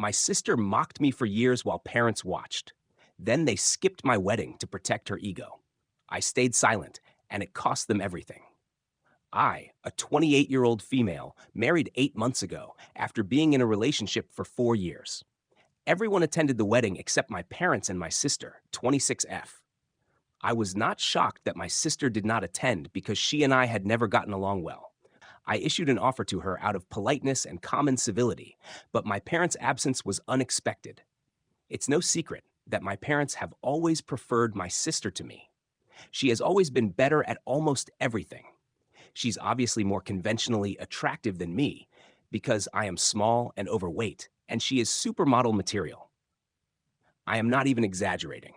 My sister mocked me for years while parents watched. Then they skipped my wedding to protect her ego. I stayed silent, and it cost them everything. I, a 28-year-old female, married 8 months ago after being in a relationship for 4 years. Everyone attended the wedding except my parents and my sister, 26F. I was not shocked that my sister did not attend because she and I had never gotten along well. I issued an offer to her out of politeness and common civility, but my parents' absence was unexpected. It's no secret that my parents have always preferred my sister to me. She has always been better at almost everything. She's obviously more conventionally attractive than me because I am small and overweight, and she is supermodel material. I am not even exaggerating.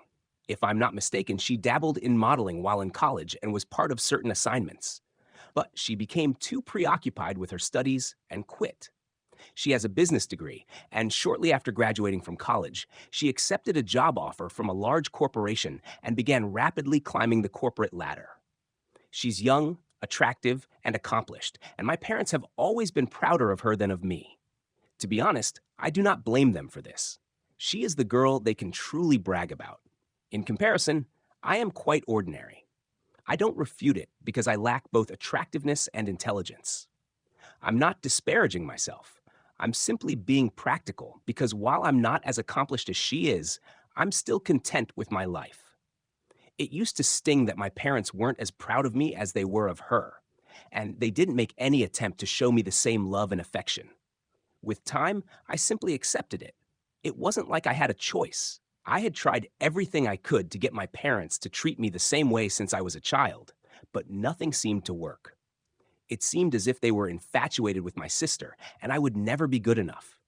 If I'm not mistaken, she dabbled in modeling while in college and was part of certain assignments. But she became too preoccupied with her studies and quit. She has a business degree, and shortly after graduating from college, she accepted a job offer from a large corporation and began rapidly climbing the corporate ladder. She's young, attractive, and accomplished, and my parents have always been prouder of her than of me. To be honest, I do not blame them for this. She is the girl they can truly brag about. In comparison, I am quite ordinary. I don't refute it because I lack both attractiveness and intelligence. I'm not disparaging myself. I'm simply being practical because while I'm not as accomplished as she is, I'm still content with my life. It used to sting that my parents weren't as proud of me as they were of her, and they didn't make any attempt to show me the same love and affection. With time, I simply accepted it. It wasn't like I had a choice. I had tried everything I could to get my parents to treat me the same way since I was a child, but nothing seemed to work. It seemed as if they were infatuated with my sister, and I would never be good enough.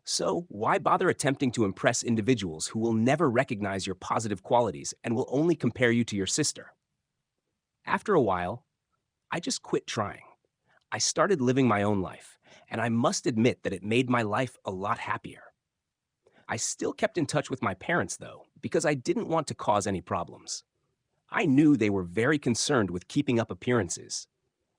So, why bother attempting to impress individuals who will never recognize your positive qualities and will only compare you to your sister? After a while, I just quit trying. I started living my own life, and I must admit that it made my life a lot happier. I still kept in touch with my parents, though, because I didn't want to cause any problems. I knew they were very concerned with keeping up appearances.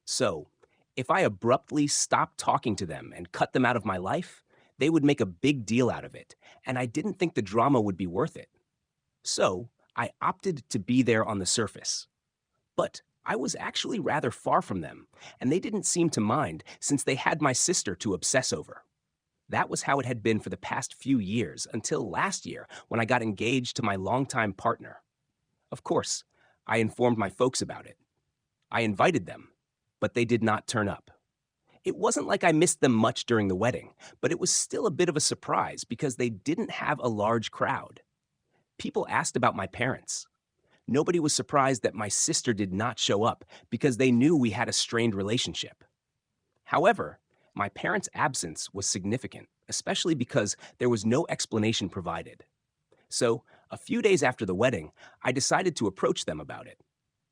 So, if I abruptly stopped talking to them and cut them out of my life, they would make a big deal out of it, and I didn't think the drama would be worth it. So, I opted to be there on the surface. But I was actually rather far from them, and they didn't seem to mind since they had my sister to obsess over. That was how it had been for the past few years until last year when I got engaged to my longtime partner. Of course, I informed my folks about it. I invited them, but they did not turn up. It wasn't like I missed them much during the wedding, but it was still a bit of a surprise because they didn't have a large crowd. People asked about my parents. Nobody was surprised that my sister did not show up because they knew we had a strained relationship. However, my parents' absence was significant, especially because there was no explanation provided. So, a few days after the wedding, I decided to approach them about it.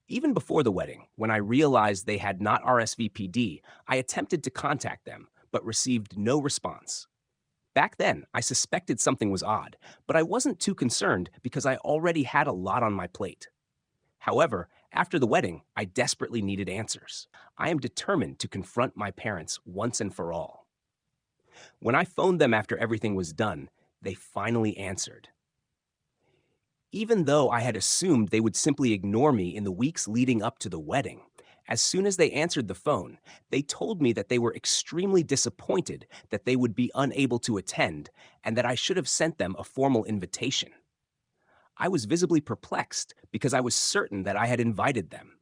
Even before the wedding, when I realized they had not RSVP'd, I attempted to contact them, but received no response. Back then, I suspected something was odd, but I wasn't too concerned because I already had a lot on my plate. However, after the wedding, I desperately needed answers. I am determined to confront my parents once and for all. When I phoned them after everything was done, they finally answered. Even though I had assumed they would simply ignore me in the weeks leading up to the wedding, as soon as they answered the phone, they told me that they were extremely disappointed that they would be unable to attend and that I should have sent them a formal invitation. I was visibly perplexed because I was certain that I had invited them.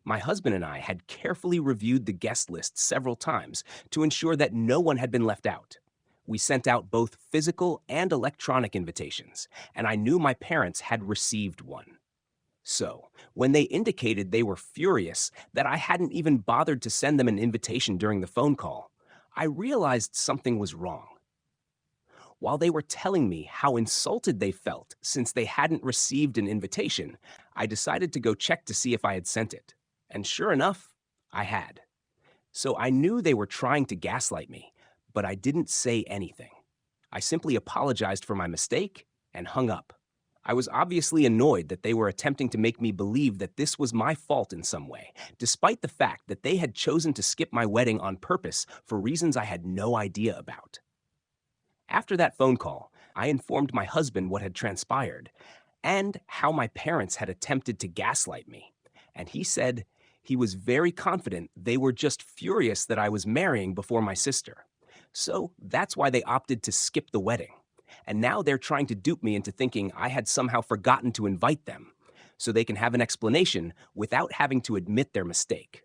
My husband and I had carefully reviewed the guest list several times to ensure that no one had been left out. We sent out both physical and electronic invitations, and I knew my parents had received one. So, when they indicated they were furious that I hadn't even bothered to send them an invitation during the phone call, I realized something was wrong. While they were telling me how insulted they felt since they hadn't received an invitation, I decided to go check to see if I had sent it. And sure enough, I had. So I knew they were trying to gaslight me, but I didn't say anything. I simply apologized for my mistake and hung up. I was obviously annoyed that they were attempting to make me believe that this was my fault in some way, despite the fact that they had chosen to skip my wedding on purpose for reasons I had no idea about. After that phone call, I informed my husband what had transpired and how my parents had attempted to gaslight me. And he said he was very confident they were just furious that I was marrying before my sister. So that's why they opted to skip the wedding. And now they're trying to dupe me into thinking I had somehow forgotten to invite them, so they can have an explanation without having to admit their mistake.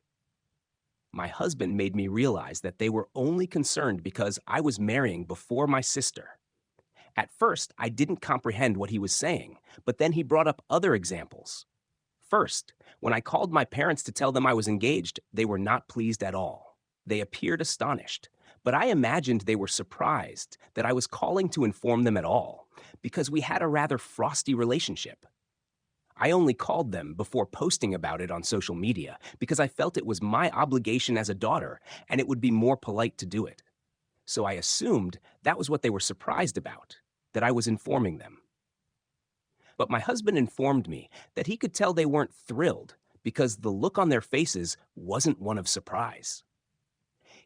My husband made me realize that they were only concerned because I was marrying before my sister. At first, I didn't comprehend what he was saying, but then he brought up other examples. First, when I called my parents to tell them I was engaged, they were not pleased at all. They appeared astonished, but I imagined they were surprised that I was calling to inform them at all, because we had a rather frosty relationship. I only called them before posting about it on social media because I felt it was my obligation as a daughter and it would be more polite to do it. So I assumed that was what they were surprised about, that I was informing them. But my husband informed me that he could tell they weren't thrilled because the look on their faces wasn't one of surprise.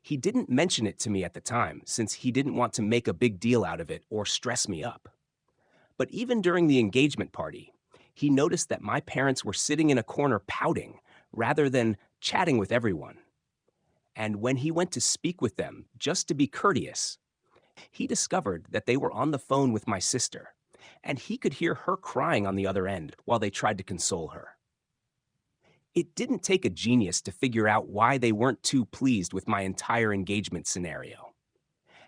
He didn't mention it to me at the time since he didn't want to make a big deal out of it or stress me up. But even during the engagement party, he noticed that my parents were sitting in a corner pouting rather than chatting with everyone. And when he went to speak with them, just to be courteous, he discovered that they were on the phone with my sister, and he could hear her crying on the other end while they tried to console her. It didn't take a genius to figure out why they weren't too pleased with my entire engagement scenario.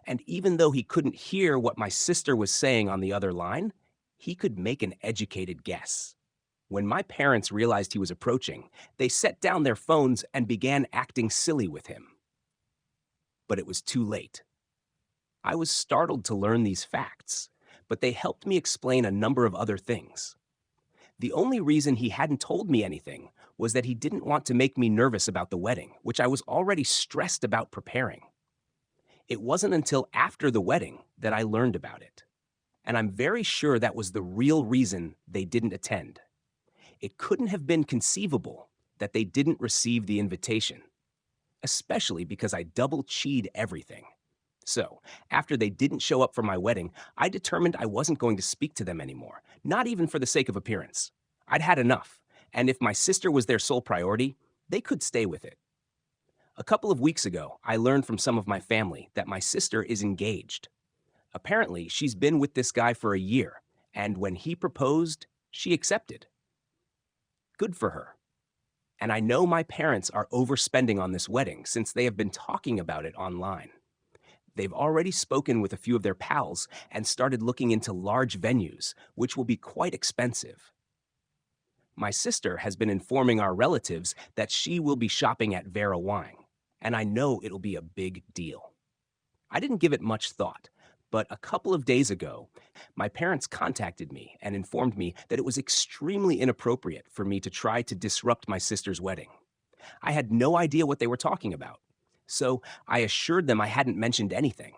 And even though he couldn't hear what my sister was saying on the other line, he could make an educated guess. When my parents realized he was approaching, they set down their phones and began acting silly with him. But it was too late. I was startled to learn these facts, but they helped me explain a number of other things. The only reason he hadn't told me anything was that he didn't want to make me nervous about the wedding, which I was already stressed about preparing. It wasn't until after the wedding that I learned about it. And I'm very sure that was the real reason they didn't attend. It couldn't have been conceivable that they didn't receive the invitation, especially because I double-cheated everything. So, after they didn't show up for my wedding, I determined I wasn't going to speak to them anymore, not even for the sake of appearance. I'd had enough, and if my sister was their sole priority, they could stay with it. A couple of weeks ago, I learned from some of my family that my sister is engaged. Apparently, she's been with this guy for a year, and when he proposed, she accepted. Good for her. And I know my parents are overspending on this wedding since they have been talking about it online. They've already spoken with a few of their pals and started looking into large venues, which will be quite expensive. My sister has been informing our relatives that she will be shopping at Vera Wang, and I know it'll be a big deal. I didn't give it much thought, but a couple of days ago, my parents contacted me and informed me that it was extremely inappropriate for me to try to disrupt my sister's wedding. I had no idea what they were talking about, so I assured them I hadn't mentioned anything.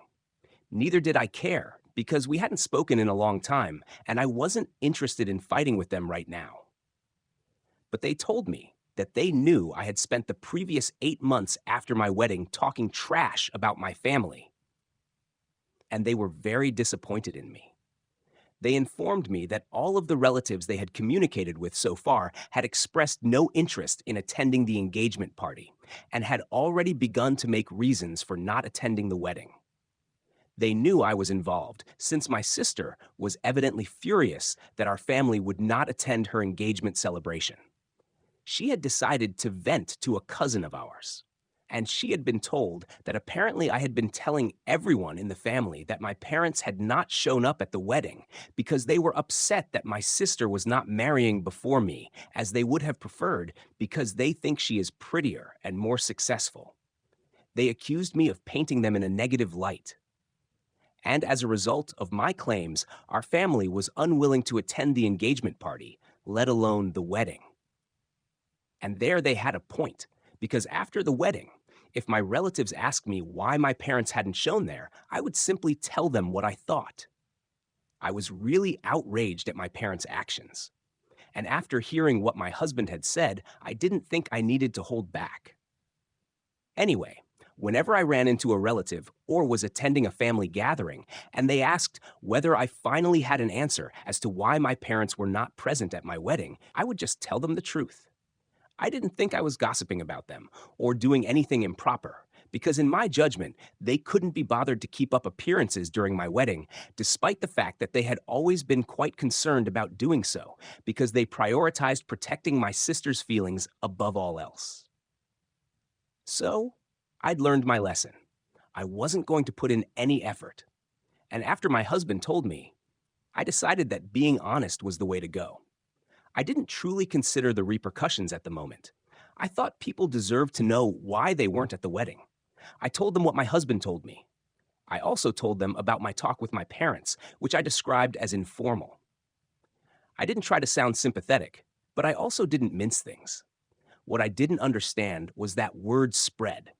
Neither did I care, because we hadn't spoken in a long time, and I wasn't interested in fighting with them right now. But they told me that they knew I had spent the previous 8 months after my wedding talking trash about my family, and they were very disappointed in me. They informed me that all of the relatives they had communicated with so far had expressed no interest in attending the engagement party and had already begun to make reasons for not attending the wedding. They knew I was involved, since my sister was evidently furious that our family would not attend her engagement celebration. She had decided to vent to a cousin of ours, and she had been told that apparently I had been telling everyone in the family that my parents had not shown up at the wedding because they were upset that my sister was not marrying before me, as they would have preferred, because they think she is prettier and more successful. They accused me of painting them in a negative light. And as a result of my claims, our family was unwilling to attend the engagement party, let alone the wedding. And there they had a point, because after the wedding, if my relatives asked me why my parents hadn't shown there, I would simply tell them what I thought. I was really outraged at my parents' actions. And after hearing what my husband had said, I didn't think I needed to hold back. Anyway, Whenever I ran into a relative or was attending a family gathering and they asked whether I finally had an answer as to why my parents were not present at my wedding, I would just tell them the truth. I didn't think I was gossiping about them or doing anything improper, because in my judgment, they couldn't be bothered to keep up appearances during my wedding, despite the fact that they had always been quite concerned about doing so, because they prioritized protecting my sister's feelings above all else. So, I'd learned my lesson. I wasn't going to put in any effort. And after my husband told me, I decided that being honest was the way to go. I didn't truly consider the repercussions at the moment. I thought people deserved to know why they weren't at the wedding. I told them what my husband told me. I also told them about my talk with my parents, which I described as informal. I didn't try to sound sympathetic, but I also didn't mince things. What I didn't understand was that word spread.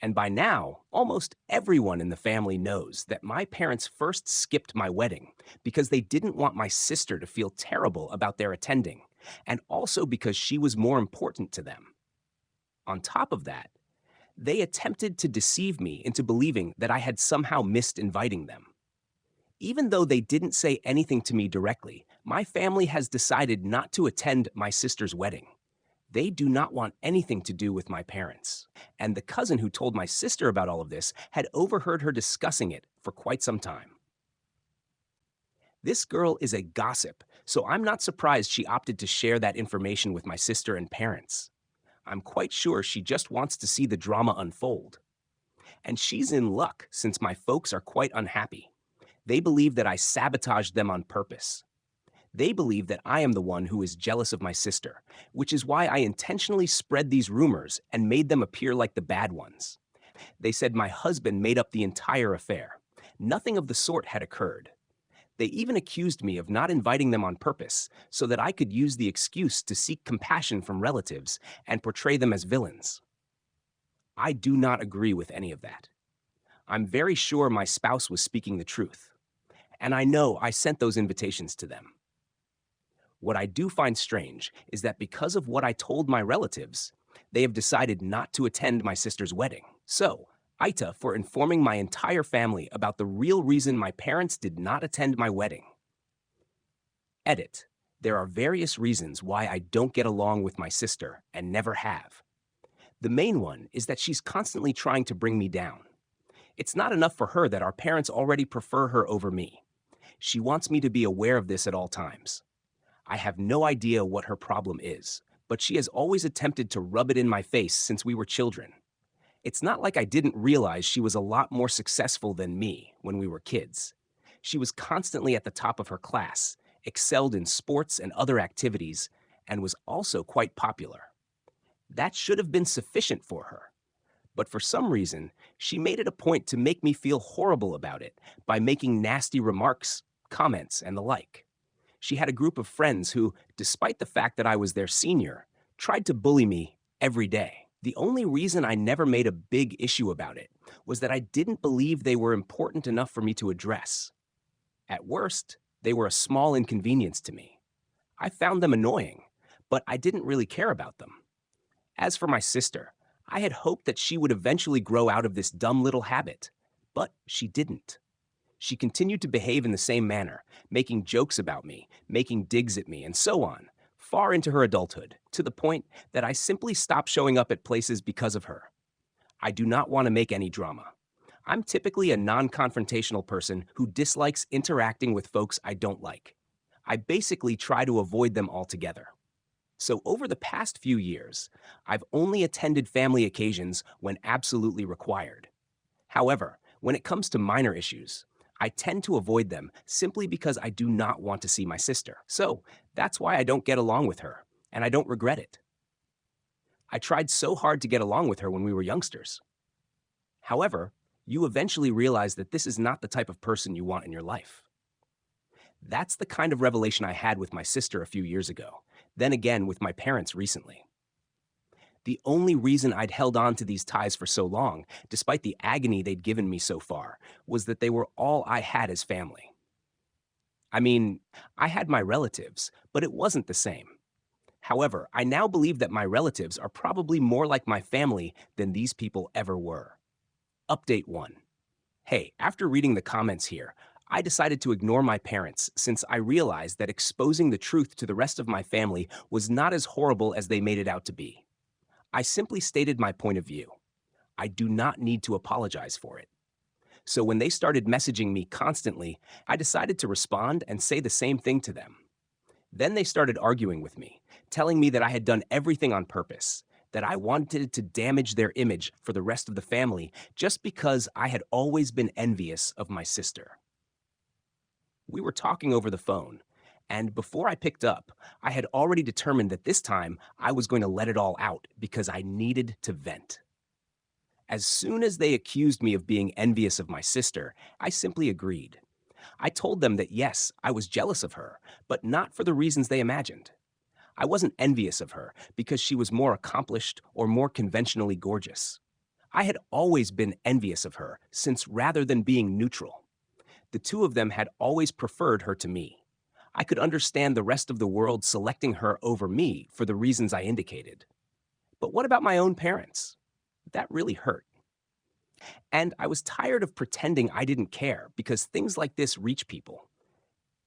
And by now, almost everyone in the family knows that my parents first skipped my wedding because they didn't want my sister to feel terrible about their attending, and also because she was more important to them. On top of that, they attempted to deceive me into believing that I had somehow missed inviting them. Even though they didn't say anything to me directly, my family has decided not to attend my sister's wedding. They do not want anything to do with my parents. And the cousin who told my sister about all of this had overheard her discussing it for quite some time. This girl is a gossip, so I'm not surprised she opted to share that information with my sister and parents. I'm quite sure she just wants to see the drama unfold. And she's in luck since my folks are quite unhappy. They believe that I sabotaged them on purpose. They believe that I am the one who is jealous of my sister, which is why I intentionally spread these rumors and made them appear like the bad ones. They said my husband made up the entire affair. Nothing of the sort had occurred. They even accused me of not inviting them on purpose so that I could use the excuse to seek compassion from relatives and portray them as villains. I do not agree with any of that. I'm very sure my spouse was speaking the truth, and I know I sent those invitations to them. What I do find strange is that because of what I told my relatives, they have decided not to attend my sister's wedding. So, Aita for informing my entire family about the real reason my parents did not attend my wedding. Edit. There are various reasons why I don't get along with my sister and never have. The main one is that she's constantly trying to bring me down. It's not enough for her that our parents already prefer her over me. She wants me to be aware of this at all times. I have no idea what her problem is, but she has always attempted to rub it in my face since we were children. It's not like I didn't realize she was a lot more successful than me when we were kids. She was constantly at the top of her class, excelled in sports and other activities, and was also quite popular. That should have been sufficient for her. But for some reason, she made it a point to make me feel horrible about it by making nasty remarks, comments, and the like. She had a group of friends who, despite the fact that I was their senior, tried to bully me every day. The only reason I never made a big issue about it was that I didn't believe they were important enough for me to address. At worst, they were a small inconvenience to me. I found them annoying, but I didn't really care about them. As for my sister, I had hoped that she would eventually grow out of this dumb little habit, but she didn't. She continued to behave in the same manner, making jokes about me, making digs at me, and so on, far into her adulthood, to the point that I simply stopped showing up at places because of her. I do not want to make any drama. I'm typically a non-confrontational person who dislikes interacting with folks I don't like. I basically try to avoid them altogether. So over the past few years, I've only attended family occasions when absolutely required. However, when it comes to minor issues, I tend to avoid them simply because I do not want to see my sister. So that's why I don't get along with her, and I don't regret it. I tried so hard to get along with her when we were youngsters. However, you eventually realize that this is not the type of person you want in your life. That's the kind of revelation I had with my sister a few years ago, then again with my parents recently. The only reason I'd held on to these ties for so long, despite the agony they'd given me so far, was that they were all I had as family. I mean, I had my relatives, but it wasn't the same. However, I now believe that my relatives are probably more like my family than these people ever were. Update 1. Hey, after reading the comments here, I decided to ignore my parents since I realized that exposing the truth to the rest of my family was not as horrible as they made it out to be. I simply stated my point of view. I do not need to apologize for it. So when they started messaging me constantly, I decided to respond and say the same thing to them. Then they started arguing with me, telling me that I had done everything on purpose, that I wanted to damage their image for the rest of the family just because I had always been envious of my sister. We were talking over the phone, and before I picked up, I had already determined that this time I was going to let it all out because I needed to vent. As soon as they accused me of being envious of my sister, I simply agreed. I told them that yes, I was jealous of her, but not for the reasons they imagined. I wasn't envious of her because she was more accomplished or more conventionally gorgeous. I had always been envious of her since rather than being neutral. The two of them had always preferred her to me. I could understand the rest of the world selecting her over me for the reasons I indicated. But what about my own parents? That really hurt. And I was tired of pretending I didn't care because things like this reach people.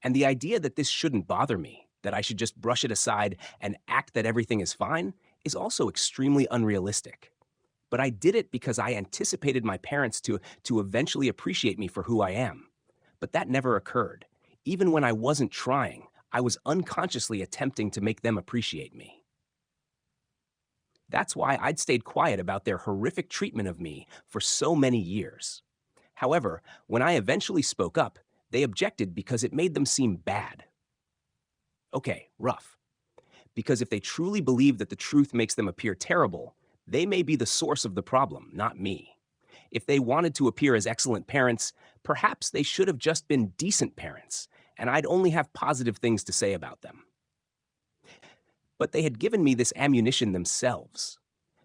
And the idea that this shouldn't bother me, that I should just brush it aside and act that everything is fine, is also extremely unrealistic. But I did it because I anticipated my parents to eventually appreciate me for who I am. But that never occurred. Even when I wasn't trying, I was unconsciously attempting to make them appreciate me. That's why I'd stayed quiet about their horrific treatment of me for so many years. However, when I eventually spoke up, they objected because it made them seem bad. Okay, rough. Because if they truly believe that the truth makes them appear terrible, they may be the source of the problem, not me. If they wanted to appear as excellent parents, perhaps they should have just been decent parents, and I'd only have positive things to say about them. But they had given me this ammunition themselves,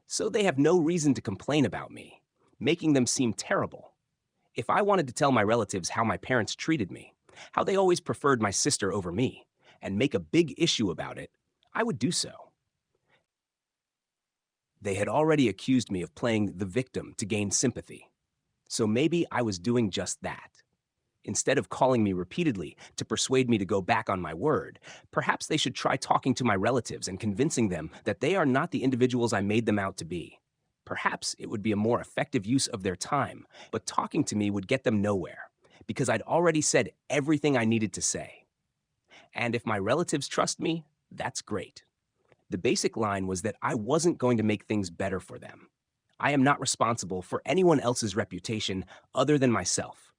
so they have no reason to complain about me, making them seem terrible. If I wanted to tell my relatives how my parents treated me, how they always preferred my sister over me, and make a big issue about it, I would do so. They had already accused me of playing the victim to gain sympathy, so maybe I was doing just that. Instead of calling me repeatedly to persuade me to go back on my word, perhaps they should try talking to my relatives and convincing them that they are not the individuals I made them out to be. Perhaps it would be a more effective use of their time, but talking to me would get them nowhere, because I'd already said everything I needed to say. And if my relatives trust me, that's great. The basic line was that I wasn't going to make things better for them. I am not responsible for anyone else's reputation other than myself.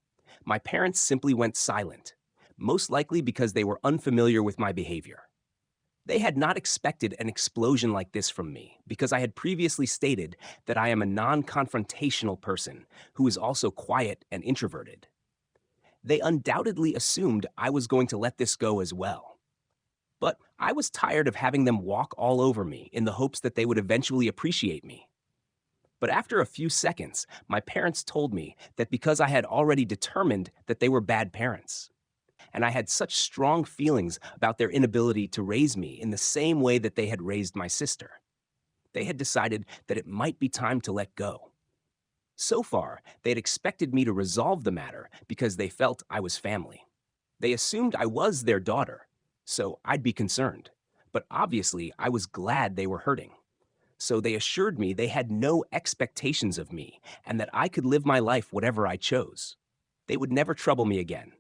My parents simply went silent, most likely because they were unfamiliar with my behavior. They had not expected an explosion like this from me because I had previously stated that I am a non-confrontational person who is also quiet and introverted. They undoubtedly assumed I was going to let this go as well. But I was tired of having them walk all over me in the hopes that they would eventually appreciate me. But after a few seconds, my parents told me that because I had already determined that they were bad parents, and I had such strong feelings about their inability to raise me in the same way that they had raised my sister, they had decided that it might be time to let go. So far, they had expected me to resolve the matter because they felt I was family. They assumed I was their daughter, so I'd be concerned. But obviously, I was glad they were hurting. So they assured me they had no expectations of me and that I could live my life whatever I chose. They would never trouble me again.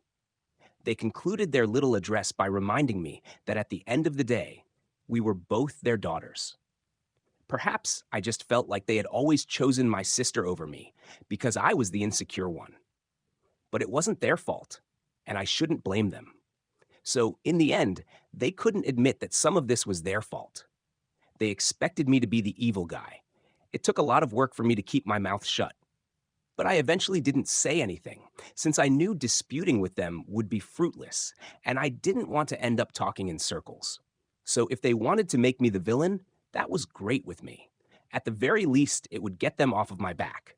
They concluded their little address by reminding me that at the end of the day, we were both their daughters. Perhaps I just felt like they had always chosen my sister over me because I was the insecure one. But it wasn't their fault, and I shouldn't blame them. So in the end, they couldn't admit that some of this was their fault. They expected me to be the evil guy. It took a lot of work for me to keep my mouth shut. But I eventually didn't say anything, since I knew disputing with them would be fruitless, and I didn't want to end up talking in circles. So if they wanted to make me the villain, that was great with me. At the very least, it would get them off of my back.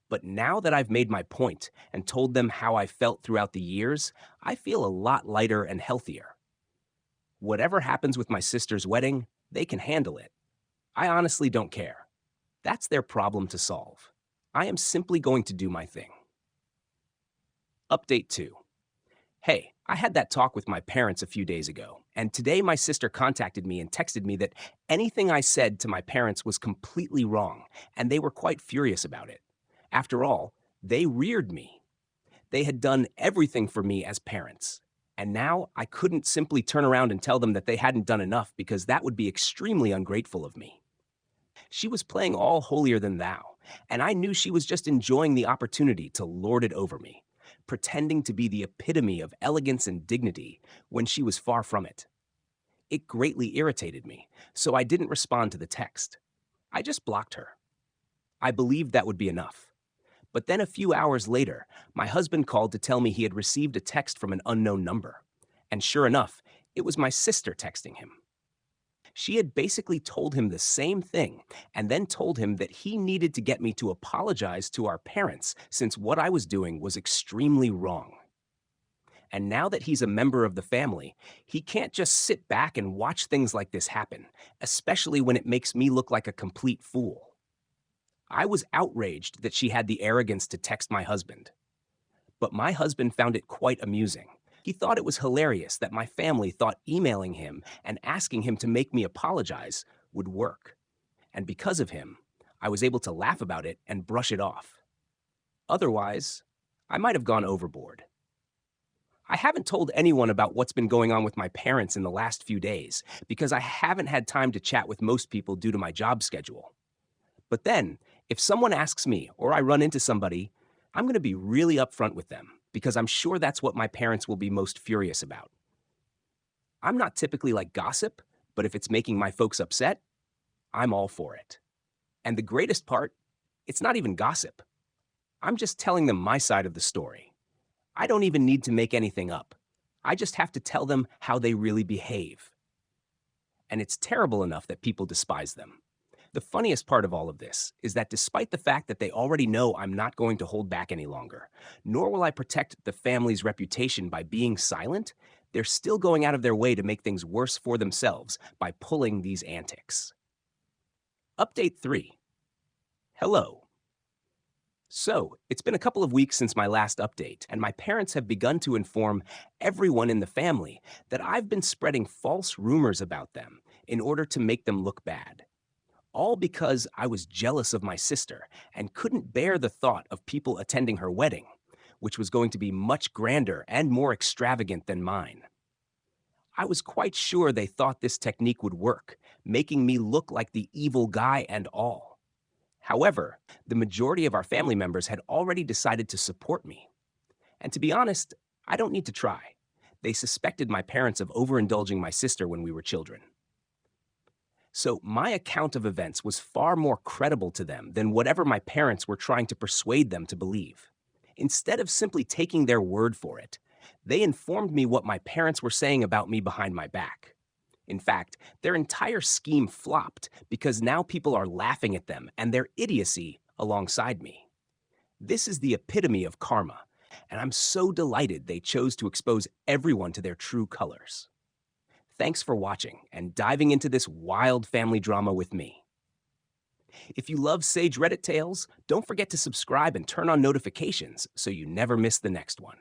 But now that I've made my point and told them how I felt throughout the years, I feel a lot lighter and healthier. Whatever happens with my sister's wedding, they can handle it. I honestly don't care. That's their problem to solve. I am simply going to do my thing. Update 2. Hey, I had that talk with my parents a few days ago, and today my sister contacted me and texted me that anything I said to my parents was completely wrong, and they were quite furious about it. After all, they reared me. They had done everything for me as parents. And now I couldn't simply turn around and tell them that they hadn't done enough because that would be extremely ungrateful of me. She was playing all holier than thou, and I knew she was just enjoying the opportunity to lord it over me, pretending to be the epitome of elegance and dignity when she was far from it. It greatly irritated me, so I didn't respond to the text. I just blocked her. I believed that would be enough. But then a few hours later, my husband called to tell me he had received a text from an unknown number. And sure enough, it was my sister texting him. She had basically told him the same thing and then told him that he needed to get me to apologize to our parents since what I was doing was extremely wrong. And now that he's a member of the family, he can't just sit back and watch things like this happen, especially when it makes me look like a complete fool. I was outraged that she had the arrogance to text my husband. But my husband found it quite amusing. He thought it was hilarious that my family thought emailing him and asking him to make me apologize would work. And because of him, I was able to laugh about it and brush it off. Otherwise, I might have gone overboard. I haven't told anyone about what's been going on with my parents in the last few days because I haven't had time to chat with most people due to my job schedule. But then, if someone asks me or I run into somebody, I'm going to be really upfront with them because I'm sure that's what my parents will be most furious about. I'm not typically like gossip, but if it's making my folks upset, I'm all for it. And the greatest part, it's not even gossip. I'm just telling them my side of the story. I don't even need to make anything up. I just have to tell them how they really behave. And it's terrible enough that people despise them. The funniest part of all of this is that despite the fact that they already know I'm not going to hold back any longer, nor will I protect the family's reputation by being silent, they're still going out of their way to make things worse for themselves by pulling these antics. Update 3. Hello. So, it's been a couple of weeks since my last update, and my parents have begun to inform everyone in the family that I've been spreading false rumors about them in order to make them look bad. All because I was jealous of my sister and couldn't bear the thought of people attending her wedding, which was going to be much grander and more extravagant than mine. I was quite sure they thought this technique would work, making me look like the evil guy and all. However, the majority of our family members had already decided to support me. And to be honest, I don't need to try. They suspected my parents of overindulging my sister when we were children. So my account of events was far more credible to them than whatever my parents were trying to persuade them to believe. Instead of simply taking their word for it, they informed me what my parents were saying about me behind my back. In fact, their entire scheme flopped because now people are laughing at them and their idiocy alongside me. This is the epitome of karma, and I'm so delighted they chose to expose everyone to their true colors. Thanks for watching and diving into this wild family drama with me. If you love Sage Reddit Tales, don't forget to subscribe and turn on notifications so you never miss the next one.